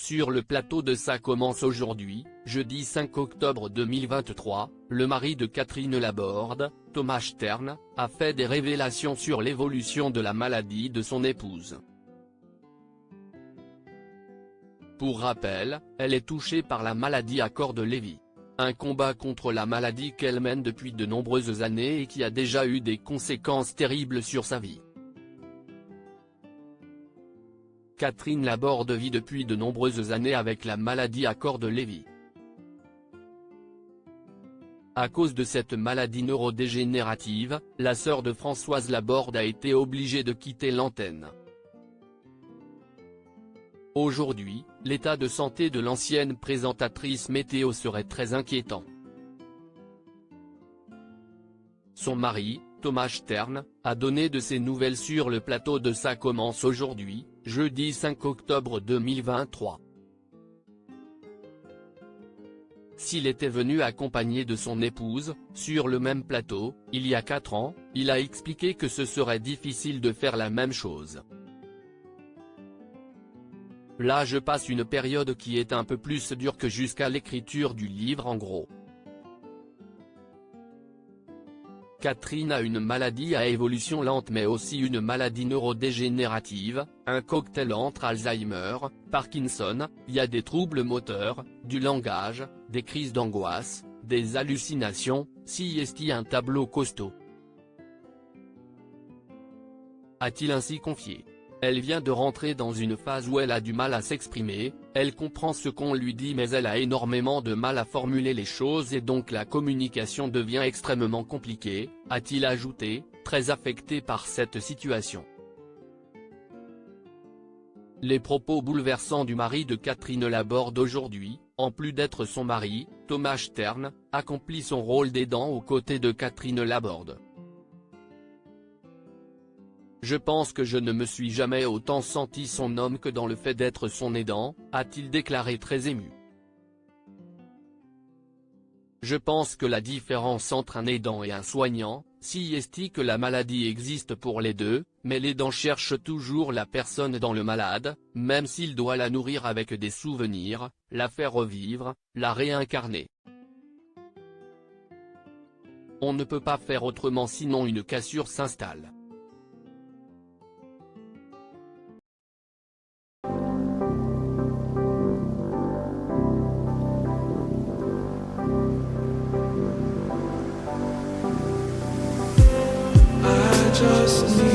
Sur le plateau de Ça commence aujourd'hui, jeudi 5 octobre 2023, le mari de Catherine Laborde, Thomas Stern, a fait des révélations sur l'évolution de la maladie de son épouse. Pour rappel, elle est touchée par la maladie à corps de Lévy. Un combat contre la maladie qu'elle mène depuis de nombreuses années et qui a déjà eu des conséquences terribles sur sa vie. Catherine Laborde vit depuis de nombreuses années avec la maladie à corps de Lévy. À cause de cette maladie neurodégénérative, la sœur de Françoise Laborde a été obligée de quitter l'antenne. Aujourd'hui, l'état de santé de l'ancienne présentatrice météo serait très inquiétant. Son mari, Thomas Stern, a donné de ses nouvelles sur le plateau de Ça commence aujourd'hui, jeudi 5 octobre 2023. S'il était venu accompagné de son épouse, sur le même plateau, il y a 4 ans, il a expliqué que ce serait difficile de faire la même chose. Là je passe une période qui est un peu plus dure que jusqu'à l'écriture du livre en gros. Catherine a une maladie à évolution lente mais aussi une maladie neurodégénérative, un cocktail entre Alzheimer, Parkinson, il y a des troubles moteurs, du langage, des crises d'angoisse, des hallucinations, CIST un tableau costaud. A-t-il ainsi confié. Elle vient de rentrer dans une phase où elle a du mal à s'exprimer, elle comprend ce qu'on lui dit mais elle a énormément de mal à formuler les choses et donc la communication devient extrêmement compliquée, a-t-il ajouté, très affecté par cette situation. Les propos bouleversants du mari de Catherine Laborde aujourd'hui, en plus d'être son mari, Thomas Stern, accomplit son rôle d'aidant aux côtés de Catherine Laborde. Je pense que je ne me suis jamais autant senti son homme que dans le fait d'être son aidant, a-t-il déclaré très ému. Je pense que la différence entre un aidant et un soignant, si est que la maladie existe pour les deux, mais l'aidant cherche toujours la personne dans le malade, même s'il doit la nourrir avec des souvenirs, la faire revivre, la réincarner. On ne peut pas faire autrement sinon une cassure s'installe. Just